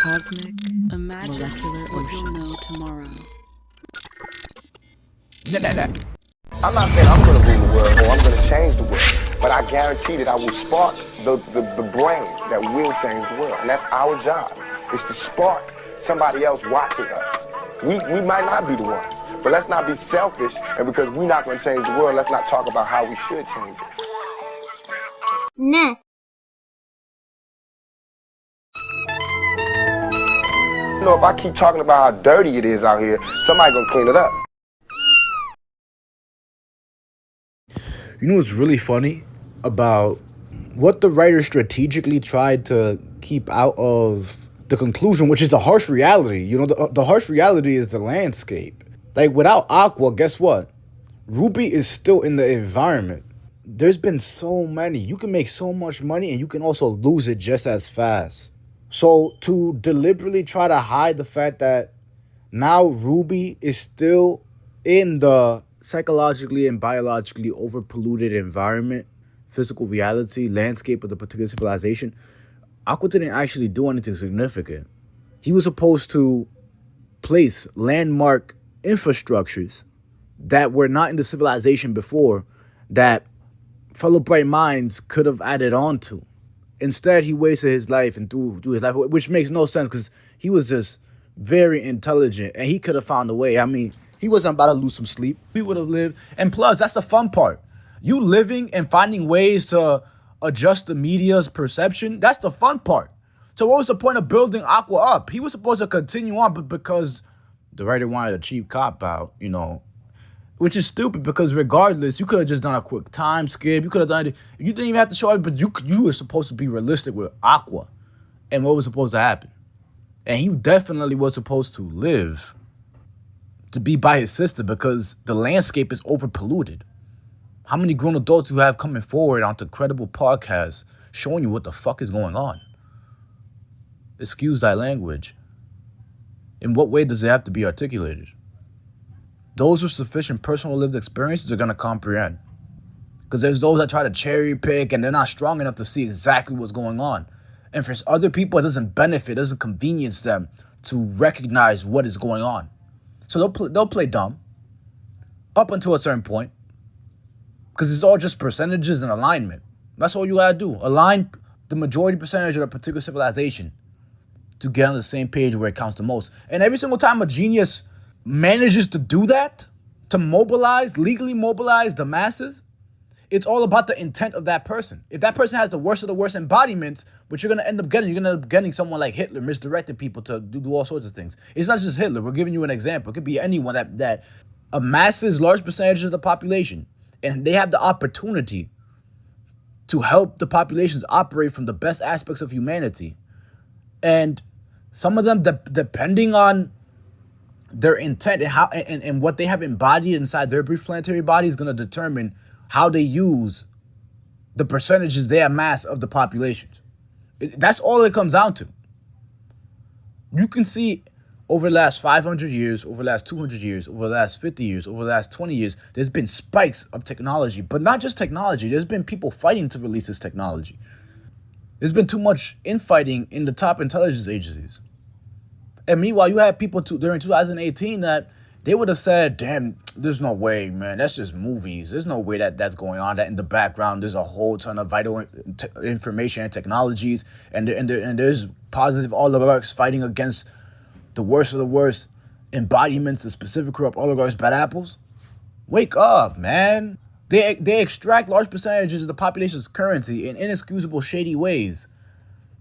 Cosmic, imagine molecular what you'll know tomorrow. Nah. I'm not saying I'm going to rule the world or I'm going to change the world, but I guarantee that I will spark the brain that will change the world. And that's our job, is to spark somebody else watching us. We might not be the ones, but let's not be selfish, and because we're not going to change the world, let's not talk about how we should change it. Nah. You know, if I keep talking about how dirty it is out here, somebody going to clean it up. You know what's really funny about what the writer strategically tried to keep out of the conclusion, which is the harsh reality. You know, the harsh reality is the landscape. Like, without Aqua, guess what? Ruby is still in the environment. There's been so many. You can make so much money and you can also lose it just as fast. So to deliberately try to hide the fact that now Ruby is still in the psychologically and biologically overpolluted environment, physical reality, landscape of the particular civilization, Aqua didn't actually do anything significant. He was supposed to place landmark infrastructures that were not in the civilization before that fellow bright minds could have added on to. Instead, he wasted his life and threw his life away, which makes no sense because he was just very intelligent and he could have found a way. I mean, he wasn't about to lose some sleep. He would have lived. And plus, that's the fun part. You living and finding ways to adjust the media's perception, that's the fun part. So what was the point of building Aqua up? He was supposed to continue on, but because the writer wanted a cheap cop-out, you know, which is stupid because regardless, you could have just done a quick time skip. You could have done it. You didn't even have to show it, but you were supposed to be realistic with Aqua and what was supposed to happen. And he definitely was supposed to live to be by his sister because the landscape is overpolluted. How many grown adults you have coming forward onto credible podcasts showing you what the fuck is going on? Excuse thy language. In what way does it have to be articulated? Those with sufficient personal lived experiences are going to comprehend. Because there's those that try to cherry pick and they're not strong enough to see exactly what's going on. And for other people, it doesn't benefit, it doesn't convenience them to recognize what is going on. So they'll play dumb up until a certain point because it's all just percentages and alignment. That's all you gotta do. Align the majority percentage of a particular civilization to get on the same page where it counts the most. And every single time a genius manages to do that, to legally mobilize the masses, it's all about the intent of that person. If that person has the worst of the worst embodiments, what you're going to end up getting, you're going to end up getting someone like Hitler misdirecting people to do all sorts of things. It's not just Hitler. We're giving you an example. It could be anyone that amasses large percentages of the population, and they have the opportunity to help the populations operate from the best aspects of humanity. And some of them, depending on their intent and how and what they have embodied inside their brief planetary body, is going to determine how they use the percentages they amass of the populations. That's all it comes down to. You can see over the last 500 years, over the last 200 years, over the last 50 years, over the last 20 years, there's been spikes of technology. But not just technology. There's been people fighting to release this technology. There's been too much infighting in the top intelligence agencies. And meanwhile, you had people during 2018 that they would have said, damn, there's no way, man. That's just movies. There's no way that's going on. That in the background, there's a whole ton of vital information and technologies. And there's positive oligarchs fighting against the worst of the worst embodiments of specific corrupt oligarchs, bad apples. Wake up, man. They extract large percentages of the population's currency in inexcusable, shady ways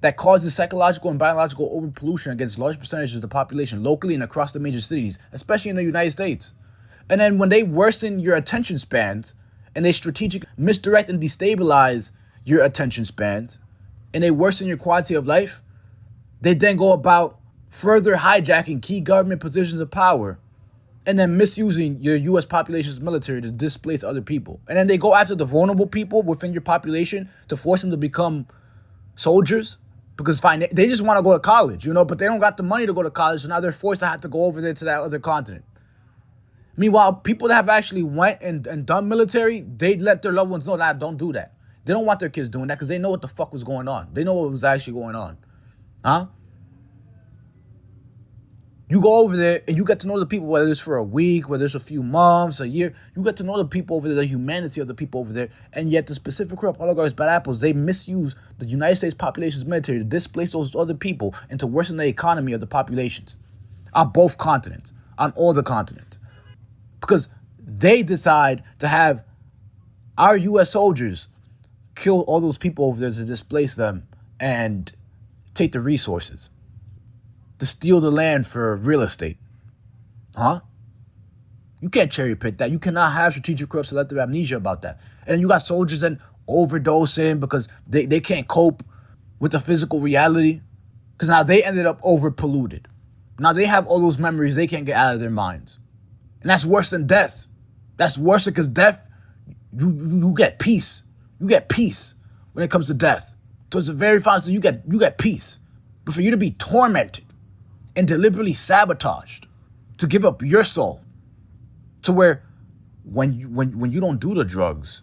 that causes psychological and biological overpollution against large percentages of the population locally and across the major cities, especially in the United States. And then when they worsen your attention spans and they strategically misdirect and destabilize your attention spans and they worsen your quality of life, they then go about further hijacking key government positions of power and then misusing your U.S. population's military to displace other people. And then they go after the vulnerable people within your population to force them to become soldiers. Because fine, they just want to go to college, you know, but they don't got the money to go to college, so now they're forced to have to go over there to that other continent. Meanwhile, people that have actually went and done military, they let their loved ones know that don't do that. They don't want their kids doing that because they know what the fuck was going on. They know what was actually going on. Huh? You go over there and you get to know the people, whether it's for a week, whether it's a few months, a year. You get to know the people over there, the humanity of the people over there. And yet the specific corrupt oligarchs, bad apples, they misuse the United States population's military to displace those other people and to worsen the economy of the populations on both continents, on all the continents. Because they decide to have our U.S. soldiers kill all those people over there to displace them and take the resources, to steal the land for real estate. Huh? You can't cherry pick that. You cannot have strategic corrupt selective amnesia about that. And then you got soldiers then overdosing because they can't cope with the physical reality because now they ended up over polluted. Now they have all those memories they can't get out of their minds. And that's worse than death. That's worse because death, you get peace. You get peace when it comes to death. Towards the very final, you get peace. But for you to be tormented and deliberately sabotaged to give up your soul to where when you don't do the drugs,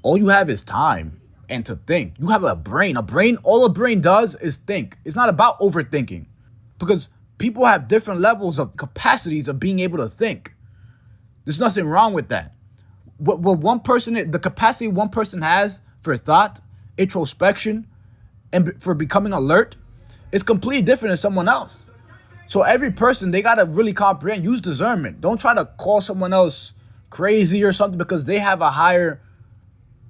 all you have is time and to think. You have a brain. All a brain does is think. It's not about overthinking because people have different levels of capacities of being able to think. There's nothing wrong with that. What one person, the capacity one person has for thought, introspection, and for becoming alert is completely different than someone else. So every person, they got to really comprehend, use discernment. Don't try to call someone else crazy or something because they have a higher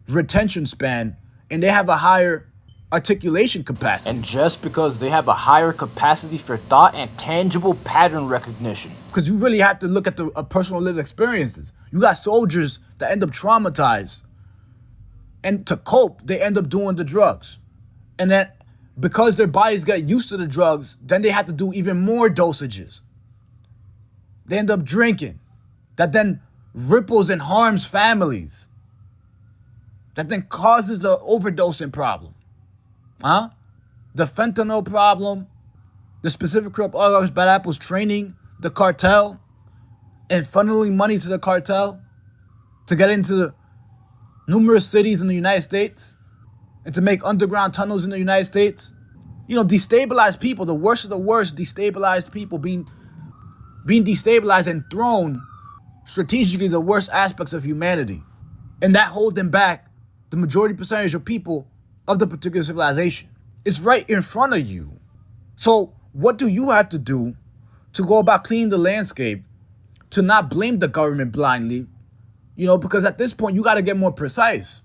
retention span and they have a higher articulation capacity. And just because they have a higher capacity for thought and tangible pattern recognition. Because you really have to look at the personal lived experiences. You got soldiers that end up traumatized. And to cope, they end up doing the drugs. And then because their bodies get used to the drugs, then they have to do even more dosages. They end up drinking. That then ripples and harms families. That then causes the overdosing problem. Huh? The fentanyl problem, the specific corrupt oligarchs, bad apples training the cartel and funneling money to the cartel to get into numerous cities in the United States and to make underground tunnels in the United States. You know, destabilized people, the worst of the worst, destabilized people being destabilized and thrown strategically the worst aspects of humanity. And that holding back the majority percentage of people of the particular civilization. It's right in front of you. So what do you have to do to go about cleaning the landscape, to not blame the government blindly? You know, because at this point, you got to get more precise.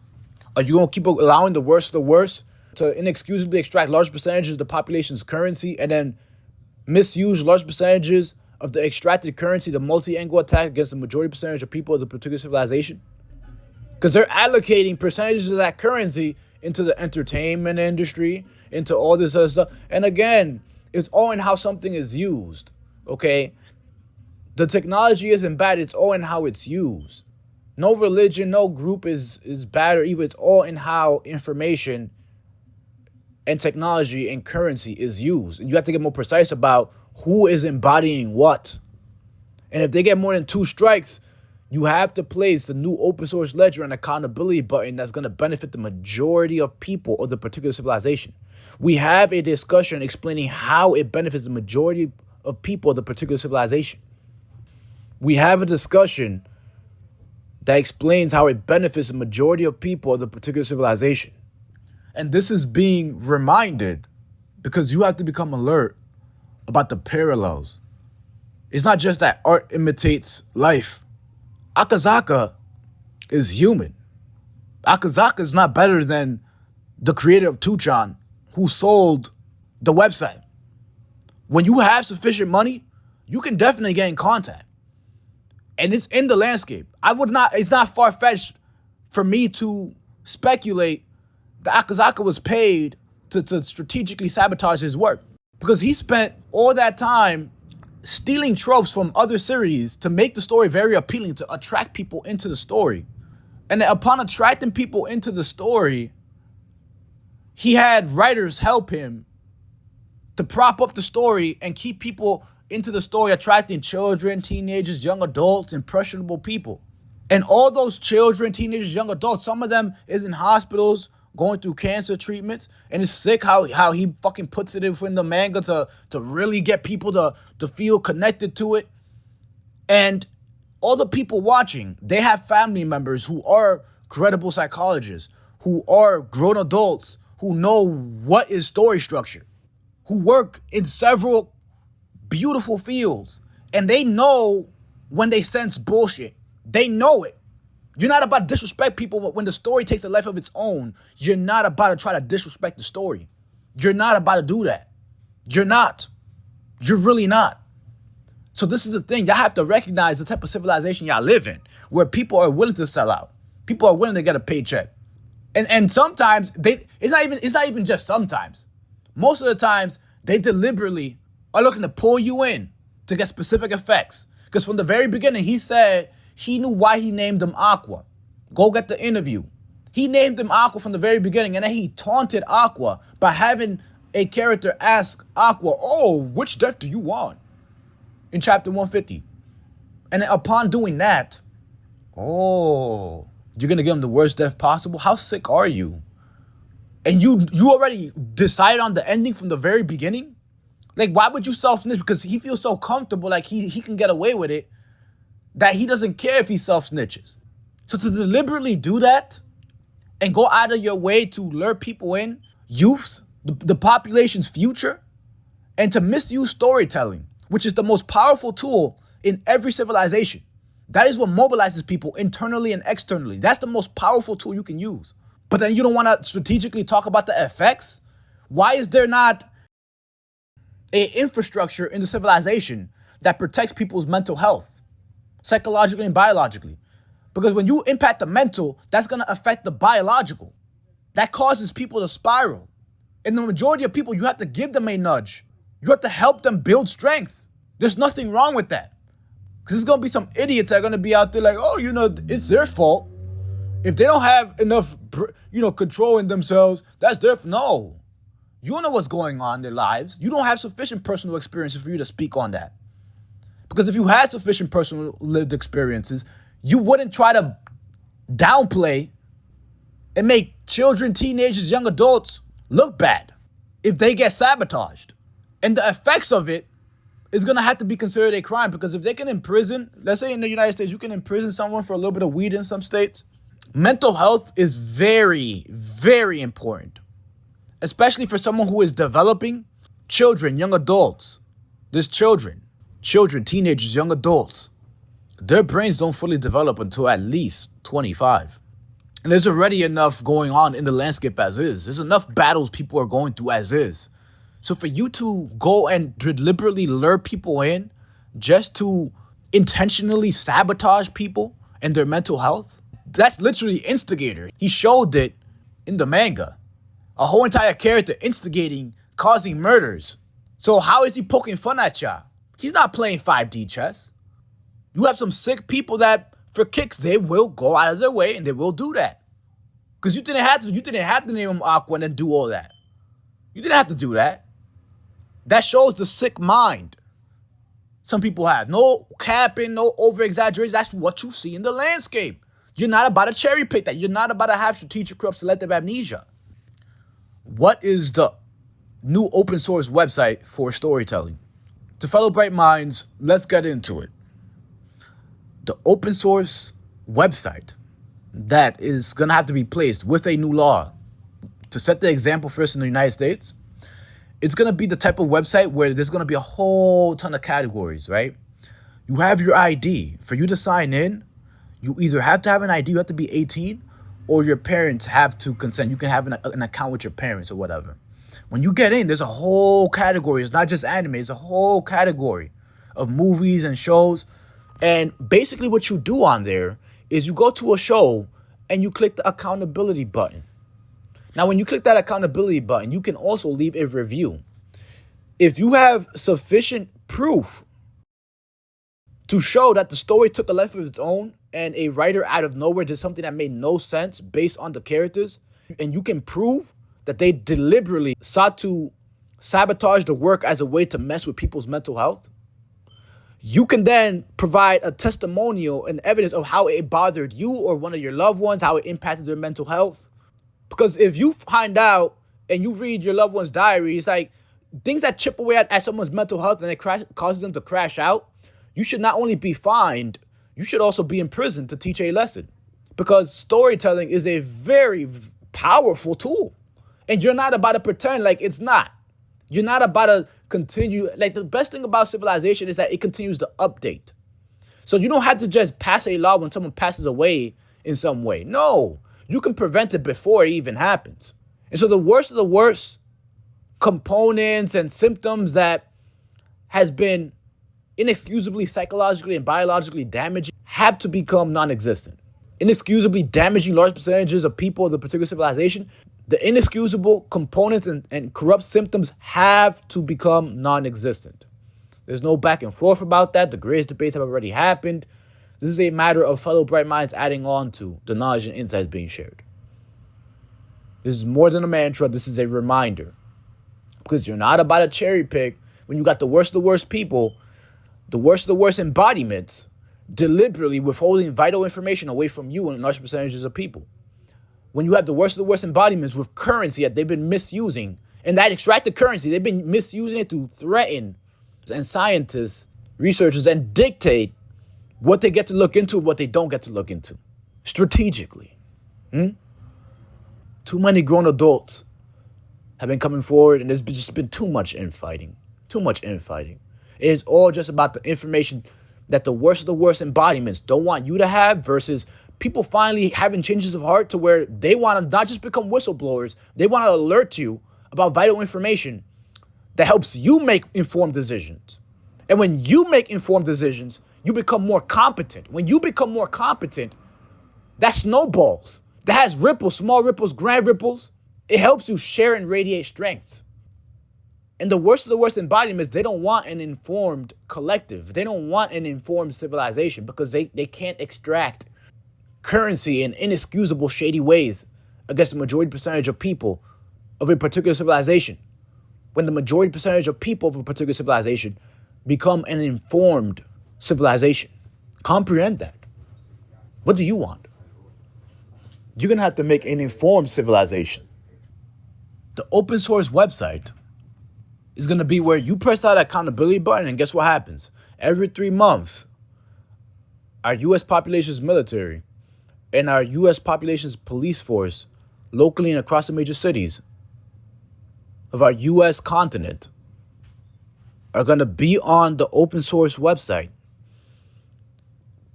Are you going to keep allowing the worst of the worst to inexcusably extract large percentages of the population's currency and then misuse large percentages of the extracted currency, the multi-angle attack against the majority percentage of people of the particular civilization? Because they're allocating percentages of that currency into the entertainment industry, into all this other stuff. And again, it's all in how something is used, okay? The technology isn't bad, it's all in how it's used. No religion, no group is bad or evil. It's all in how information and technology and currency is used. And you have to get more precise about who is embodying what. And if they get more than 2 strikes, you have to place the new open source ledger and accountability button that's going to benefit the majority of people of the particular civilization. We have a discussion explaining how it benefits the majority of people of the particular civilization. We have a discussion that explains how it benefits the majority of people of the particular civilization. And this is being reminded because you have to become alert about the parallels. It's not just that art imitates life. Akazaka is human. Akazaka is not better than the creator of Tuchan who sold the website. When you have sufficient money, you can definitely get in contact. And it's in the landscape. It's not far-fetched for me to speculate that Akazaka was paid to strategically sabotage his work. Because he spent all that time stealing tropes from other series to make the story very appealing, to attract people into the story. And upon attracting people into the story, he had writers help him to prop up the story and keep people into the story, attracting children, teenagers, young adults, impressionable people. And all those children, teenagers, young adults, some of them is in hospitals going through cancer treatments, and it's sick how he fucking puts it in the manga to really get people to feel connected to it. And all the people watching, they have family members who are credible psychologists, who are grown adults, who know what is story structure, who work in several beautiful fields, and they know when they sense bullshit. They know it. You're not about to disrespect people when the story takes a life of its own. You're not about to try to disrespect the story. You're not about to do that. You're not. You're really not. So this is the thing. Y'all have to recognize the type of civilization y'all live in, where people are willing to sell out. People are willing to get a paycheck. And sometimes it's not even just sometimes. Most of the times they deliberately are looking to pull you in to get specific effects. Because from the very beginning, he said he knew why he named him Aqua. Go get the interview. He named him Aqua from the very beginning, and then he taunted Aqua by having a character ask Aqua, "Oh, which death do you want?" in chapter 150. And then upon doing that, "Oh, you're going to give him the worst death possible? How sick are you?" And you already decided on the ending from the very beginning? Like, why would you self-snitch? Because he feels so comfortable, like he can get away with it, that he doesn't care if he self-snitches. So to deliberately do that and go out of your way to lure people in, youths, the population's future, and to misuse storytelling, which is the most powerful tool in every civilization. That is what mobilizes people internally and externally. That's the most powerful tool you can use. But then you don't want to strategically talk about the effects? Why is there not an infrastructure in the civilization that protects people's mental health, psychologically and biologically? Because when you impact the mental, that's going to affect the biological. That causes people to spiral. And the majority of people, you have to give them a nudge. You have to help them build strength. There's nothing wrong with that. Because there's going to be some idiots that are going to be out there like, "Oh, it's their fault. If they don't have enough, control in themselves, that's their fault." No. You don't know what's going on in their lives. You don't have sufficient personal experiences for you to speak on that. Because if you had sufficient personal lived experiences, you wouldn't try to downplay and make children, teenagers, young adults look bad if they get sabotaged. And the effects of it is going to have to be considered a crime, because if they can imprison, let's say in the United States, you can imprison someone for a little bit of weed in some states. Mental health is very, very important, especially for someone who is developing. Children, young adults. There's children, teenagers, young adults. Their brains don't fully develop until at least 25. And there's already enough going on in the landscape as is. There's enough battles people are going through as is. So for you to go and deliberately lure people in just to intentionally sabotage people and their mental health, that's literally instigator. He showed it in the manga. A whole entire character instigating, causing murders. So how is he poking fun at y'all? He's not playing 5D chess. You have some sick people that, for kicks, they will go out of their way and they will do that. Because you didn't have to name him Aqua and then do all that. You didn't have to do that. That shows the sick mind some people have. No capping, no over-exaggeration. That's what you see in the landscape. You're not about to cherry pick that. You're not about to have strategic corrupt selective amnesia. What is the new open source website for storytelling? To fellow bright minds, let's get into it. The open source website that is going to have to be placed with a new law to set the example first in the United States, it's going to be the type of website where there's going to be a whole ton of categories, right? You have your ID. For you to sign in, you either have to have an ID, you have to be 18, or your parents have to consent. You can have an account with your parents or whatever. When you get in, there's a whole category. It's not just anime. It's a whole category of movies and shows. And basically what you do on there is you go to a show and you click the accountability button. Now, when you click that accountability button, you can also leave a review. If you have sufficient proof to show that the story took a life of its own and a writer out of nowhere did something that made no sense based on the characters, and you can prove that they deliberately sought to sabotage the work as a way to mess with people's mental health, you can then provide a testimonial and evidence of how it bothered you or one of your loved ones, how it impacted their mental health. Because if you find out and you read your loved one's diary, it's like things that chip away at someone's mental health and it causes them to crash out, you should not only be fined, you should also be in prison to teach a lesson. Because storytelling is a very powerful tool. And you're not about to pretend like it's not. You're not about to continue. Like, the best thing about civilization is that it continues to update. So you don't have to just pass a law when someone passes away in some way. No, you can prevent it before it even happens. And so the worst of the worst components and symptoms that has been inexcusably psychologically and biologically damaging have to become non-existent. Inexcusably damaging large percentages of people of the particular civilization, the inexcusable components and corrupt symptoms have to become non-existent. There's no back and forth about that. The greatest debates have already happened. This is a matter of fellow bright minds adding on to the knowledge and insights being shared. This is more than a mantra. This is a reminder. Because you're not about to cherry pick when you got the worst of the worst people, the worst of the worst embodiments, deliberately withholding vital information away from you and large percentages of people. When you have the worst of the worst embodiments with currency that they've been misusing, and that extracted currency, they've been misusing it to threaten and scientists, researchers, and dictate what they get to look into, what they don't get to look into, strategically. Too many grown adults have been coming forward, and there's just been too much infighting. It is all just about the information that the worst of the worst embodiments don't want you to have, versus people finally having changes of heart to where they want to not just become whistleblowers, they want to alert you about vital information that helps you make informed decisions. And when you make informed decisions, you become more competent. When you become more competent, that snowballs. That has ripples, small ripples, grand ripples. It helps you share and radiate strength. And the worst of the worst embodiments, they don't want an informed collective. They don't want an informed civilization because they can't extract currency in inexcusable, shady ways against the majority percentage of people of a particular civilization. When the majority percentage of people of a particular civilization become an informed civilization. Comprehend that. What do you want? You're going to have to make an informed civilization. The open source website is going to be where you press that accountability button, and guess what happens? Every 3 months, our U.S. population's military and our U.S. population's police force, locally and across the major cities of our U.S. continent, are going to be on the open source website.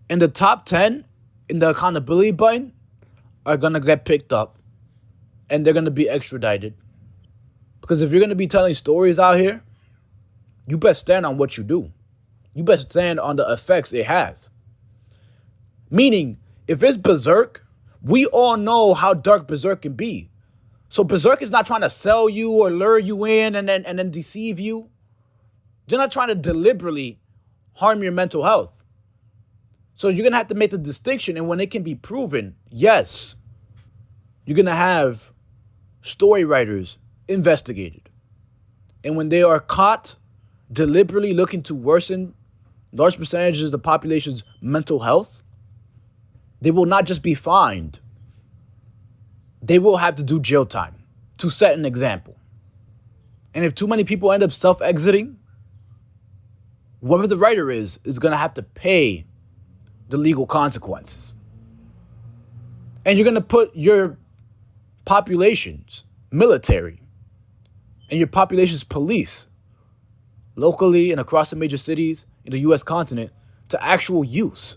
And the top 10 in the accountability button are going to get picked up, and they're going to be extradited. Because if you're going to be telling stories out here, you best stand on what you do. You best stand on the effects it has. Meaning, if it's Berserk, we all know how dark Berserk can be. So Berserk is not trying to sell you or lure you in and then deceive you. They're not trying to deliberately harm your mental health. So you're going to have to make the distinction, and when it can be proven, yes, you're going to have story writers investigated. And when they are caught deliberately looking to worsen large percentages of the population's mental health, they will not just be fined. They will have to do jail time to set an example. And if too many people end up self-exiting, whoever the writer is going to have to pay the legal consequences. And you're going to put your population's military and your population's police, locally and across the major cities in the U.S. continent, to actual use.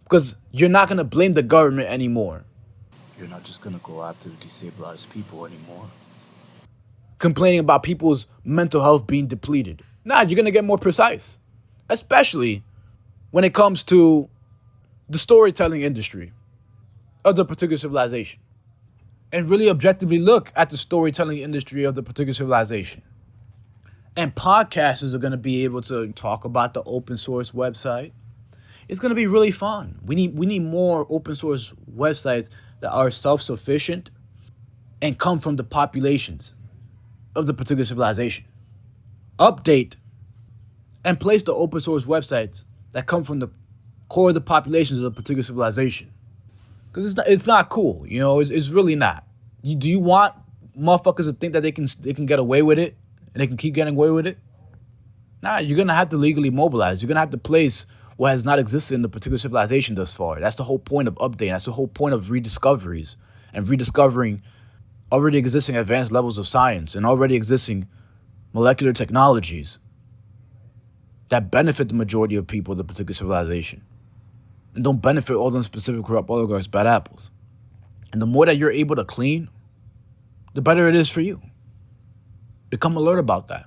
Because you're not going to blame the government anymore. You're not just going to go after the destabilized people anymore. Complaining about people's mental health being depleted. Nah, you're going to get more precise. Especially when it comes to the storytelling industry of the particular civilization. And really objectively look at the storytelling industry of the particular civilization. And podcasters are going to be able to talk about the open source website. It's going to be really fun. We need more open source websites that are self-sufficient and come from the populations of the particular civilization. Update and place the open source websites that come from the core of the populations of the particular civilization. Because it's not cool, it's really not. Do you want motherfuckers to think that they can get away with it and they can keep getting away with it? Nah, you're gonna have to legally mobilize. You're gonna have to place what has not existed in the particular civilization thus far. That's the whole point of updating. That's the whole point of rediscoveries and rediscovering already existing advanced levels of science and already existing molecular technologies that benefit the majority of people of the particular civilization and don't benefit all them specific corrupt oligarchs, bad apples. And the more that you're able to clean, the better it is for you. Become alert about that.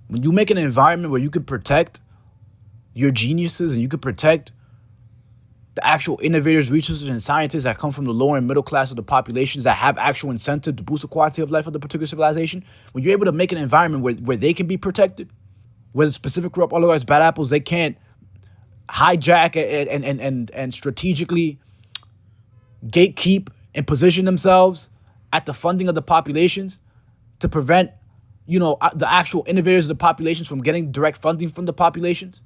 When you make an environment where you can protect your geniuses and you can protect the actual innovators, researchers, and scientists that come from the lower and middle class of the populations that have actual incentive to boost the quality of life of the particular civilization, when you're able to make an environment where they can be protected, where the specific corrupt oligarchs, bad apples, they can't hijack and strategically gatekeep and position themselves at the funding of the populations to prevent, the actual innovators of the populations from getting direct funding from the populations.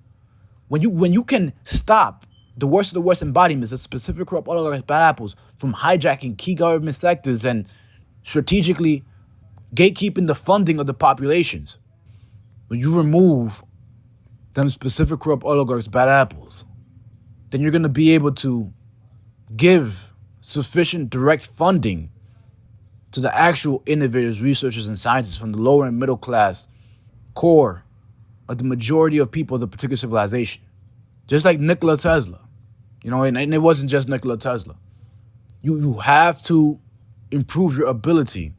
When you can stop the worst of the worst embodiments of specific corrupt oligarchs, bad apples, from hijacking key government sectors and strategically gatekeeping the funding of the populations, when you remove them specific corrupt oligarchs, bad apples, then you're going to be able to give sufficient direct funding to the actual innovators, researchers, and scientists from the lower and middle class core of the majority of people of the particular civilization. Just like Nikola Tesla. And it wasn't just Nikola Tesla. You have to improve your ability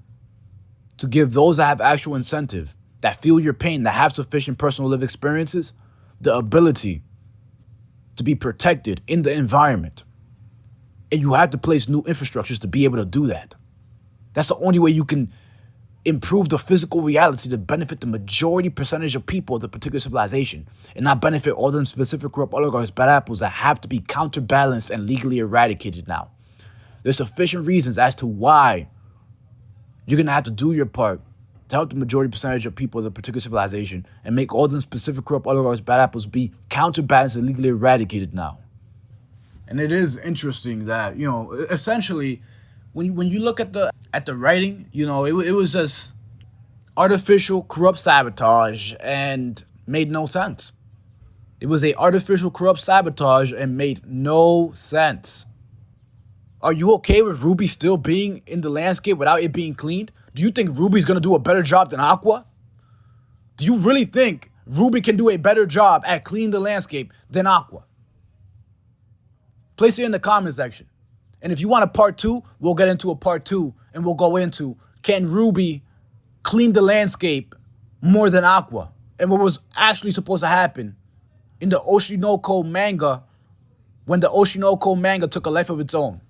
to give those that have actual incentive, that feel your pain, that have sufficient personal lived experiences, the ability to be protected in the environment. And you have to place new infrastructures to be able to do that. That's the only way you can improve the physical reality to benefit the majority percentage of people of the particular civilization and not benefit all them specific corrupt oligarchs, bad apples that have to be counterbalanced and legally eradicated now. There's sufficient reasons as to why you're going to have to do your part to help the majority percentage of people of the particular civilization and make all them specific corrupt oligarchs, bad apples be counterbalanced and legally eradicated now. And it is interesting that, essentially, when you look at the writing, it was just artificial corrupt sabotage and made no sense. It was a artificial corrupt sabotage and made no sense. Are you okay with Ruby still being in the landscape without it being cleaned? Do you think Ruby's going to do a better job than Aqua? Do you really think Ruby can do a better job at cleaning the landscape than Aqua? Place it in the comment section. And if you want a part 2, we'll get into a part 2 and we'll go into, can Ruby clean the landscape more than Aqua? And what was actually supposed to happen in the Oshi No Ko manga when the Oshi No Ko manga took a life of its own.